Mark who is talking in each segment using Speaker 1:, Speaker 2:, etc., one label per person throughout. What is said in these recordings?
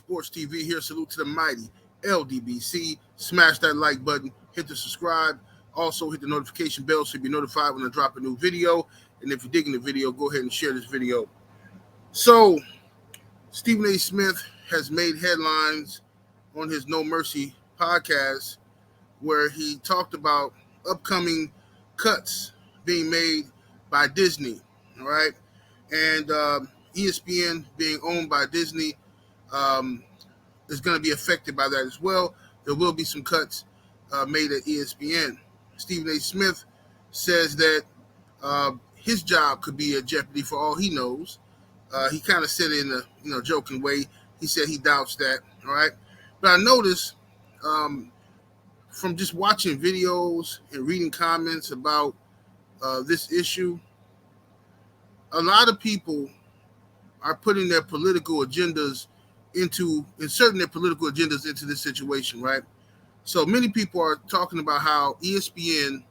Speaker 1: Sports TV here. Salute to the mighty ldbc. Smash that like button, hit the subscribe, also hit the notification bell so you'll be notified when I drop a new video. And if you're digging the video, go ahead and share this video. So Stephen A. Smith has made headlines on his No Mercy podcast where he talked about upcoming cuts being made by Disney, all right? And ESPN being owned by Disney is going to be affected by that as well. There will be some cuts made at ESPN. Stephen A. Smith says that his job could be at jeopardy for all he knows. He kind of said it in a joking way. He said he doubts that, all right? But I noticed from just watching videos and reading comments about this issue, a lot of people are putting their political agendas inserting their political agendas into this situation, right? So many people are talking about how ESPN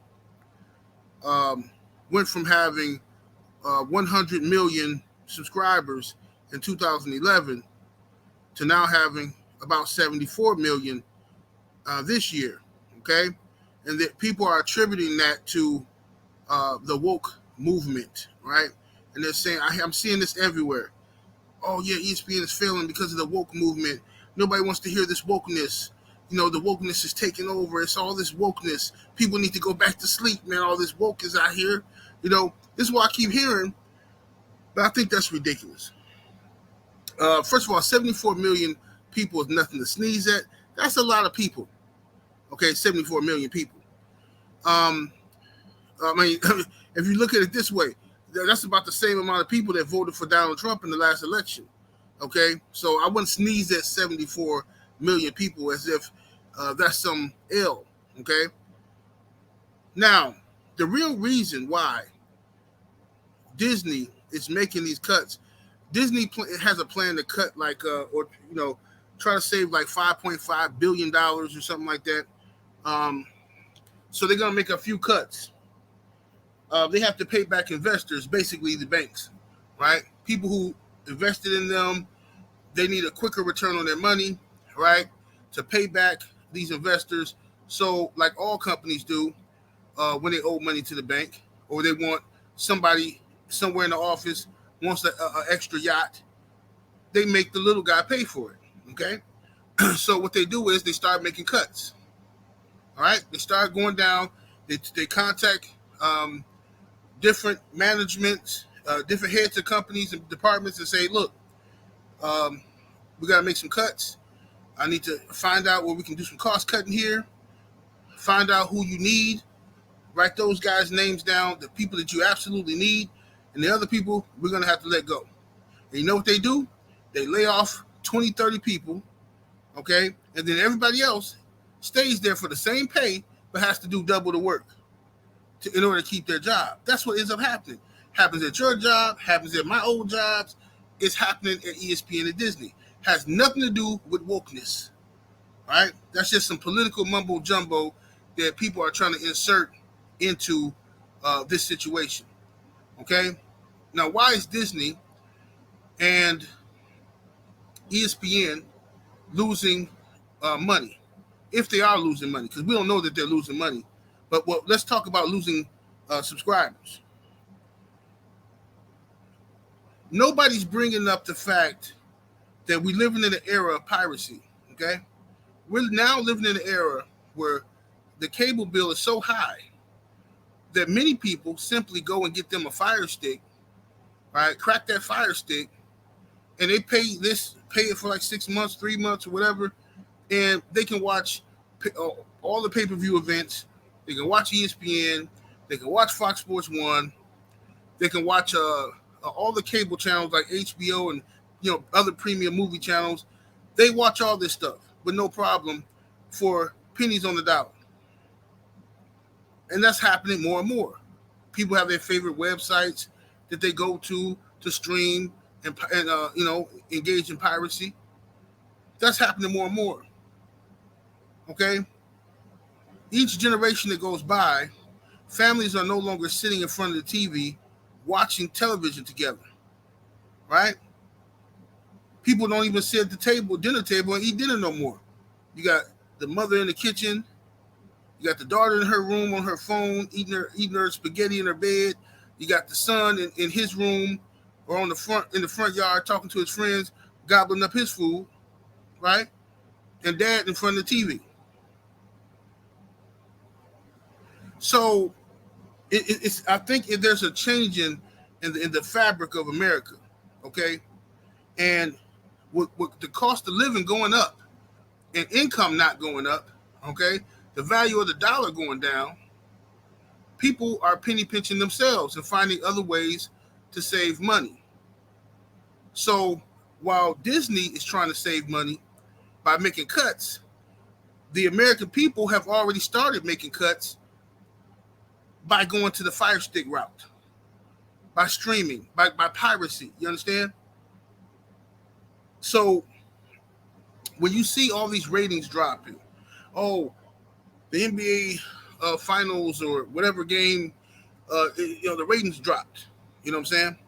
Speaker 1: went from having 100 million subscribers in 2011 to now having about 74 million this year, okay? And that people are attributing that to the woke movement, right? And they're saying, I'm seeing this everywhere. Oh, yeah, ESPN is failing because of the woke movement. Nobody wants to hear this wokeness. The wokeness is taking over. It's all this wokeness. People need to go back to sleep, man. All this woke is out here. This is what I keep hearing, but I think that's ridiculous. First of all, 74 million people is nothing to sneeze at. That's a lot of people. Okay, 74 million people. If you look at it this way, that's about the same amount of people that voted for Donald Trump in the last election. Okay, so I wouldn't sneeze at 74 million people as if that's some ill. Okay, now the real reason why Disney is making these cuts, Disney has a plan to cut try to save like $5.5 billion or something like that. So they're gonna make a few cuts. They have to pay back investors, basically the banks, right? People who invested in them, they need a quicker return on their money, right? To pay back these investors. So like all companies do when they owe money to the bank, or they want somebody somewhere in the office wants an extra yacht, they make the little guy pay for it, okay? So what they do is they start making cuts, all right? They start going down. They contact different managements, different heads of companies and departments and say, look, we got to make some cuts. I need to find out where we can do some cost cutting here, find out who you need, write those guys' names down, the people that you absolutely need, and the other people we're going to have to let go. And you know what they do? They lay off 20, 30 people, okay? And then everybody else stays there for the same pay but has to do double the work in order to keep their job. That's what ends up happening. Happens at your job, happens at my old jobs. It's happening at ESPN and Disney. Has nothing to do with wokeness, right? That's just some political mumbo jumbo that people are trying to insert into this situation, okay? Now, why is Disney and ESPN losing money? If they are losing money, because we don't know that they're losing money. But let's talk about losing subscribers. Nobody's bringing up the fact that we're living in an era of piracy, okay? We're now living in an era where the cable bill is so high that many people simply go and get them a Fire Stick, right? Crack that Fire Stick, and they pay it for like 6 months, 3 months, or whatever, and they can watch all the pay-per-view events. They can watch ESPN. They can watch Fox Sports 1. They can watch all the cable channels like HBO and other premium movie channels. They watch all this stuff with no problem for pennies on the dollar. And that's happening more and more. People have their favorite websites that they go to stream and engage in piracy. That's happening more and more. Okay? Each generation that goes by, families are no longer sitting in front of the TV watching television together, right? People don't even sit at the dinner table, and eat dinner no more. You got the mother in the kitchen. You got the daughter in her room on her phone, eating her spaghetti in her bed. You got the son in his room or in the front yard talking to his friends, gobbling up his food, right? And dad in front of the TV. So it's I think there's a change in the fabric of America, okay? And with the cost of living going up and income not going up, okay, the value of the dollar going down, people are penny pinching themselves and finding other ways to save money. So while Disney is trying to save money by making cuts, the American people have already started making cuts by going to the Fire Stick route, by streaming, by piracy. You understand? So when you see all these ratings dropping, the NBA finals or whatever game, the ratings dropped. You know what I'm saying?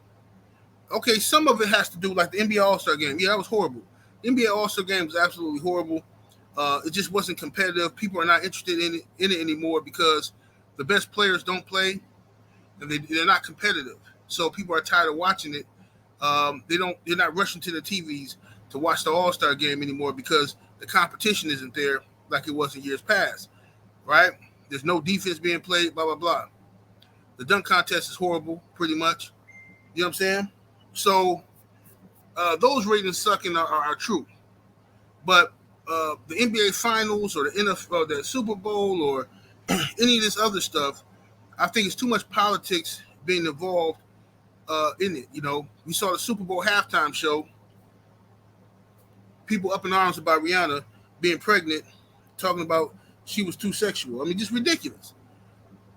Speaker 1: Okay, some of it has to do like the NBA All-Star game. Yeah, that was horrible. The NBA All-Star game was absolutely horrible. It just wasn't competitive. People are not interested in it anymore because the best players don't play and they're not competitive. So people are tired of watching it. They're not rushing to the TVs to watch the All-Star game anymore because the competition isn't there like it was in years past, right? There's no defense being played, blah, blah, blah. The dunk contest is horrible, pretty much. You know what I'm saying? So those ratings sucking are true. But the NBA Finals or the NFL, or the Super Bowl or any of this other stuff, I think it's too much politics being involved in it. You know, we saw the Super Bowl halftime show. People up in arms about Rihanna being pregnant, talking about she was too sexual. I mean, just ridiculous.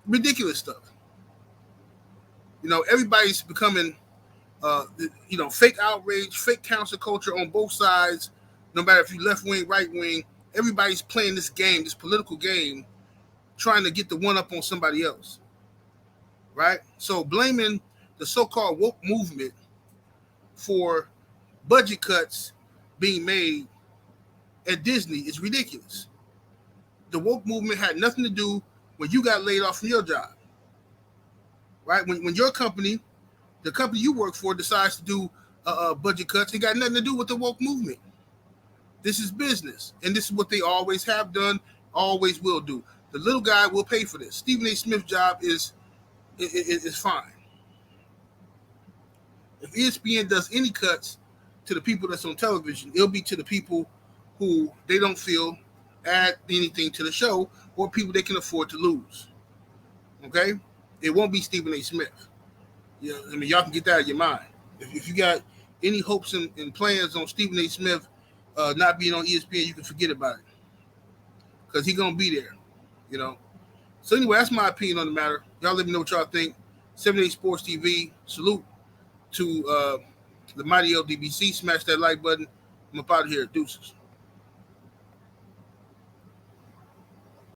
Speaker 1: Ridiculous stuff. You know, everybody's becoming, fake outrage, fake cancel culture on both sides. No matter if you left wing, right wing, everybody's playing this game, this political game, trying to get the one up on somebody else, right? So blaming the so-called woke movement for budget cuts being made at Disney is ridiculous. The woke movement had nothing to do when you got laid off from your job, right? When your company, the company you work for, decides to do budget cuts, it got nothing to do with the woke movement. This is business, and this is what they always have done, always will do. The little guy will pay for this. Stephen A. Smith's job is fine. If ESPN does any cuts to the people that's on television, it'll be to the people who they don't feel add anything to the show or people they can afford to lose. Okay? It won't be Stephen A. Smith. Yeah, I mean, y'all can get that out of your mind. If you got any hopes and plans on Stephen A. Smith not being on ESPN, you can forget about it. Because he's going to be there, you know. So anyway, that's my opinion on the matter. Y'all let me know what y'all think. 78 Sports TV, salute to the mighty LDBC. Smash that like button. I'm up out of here. Deuces.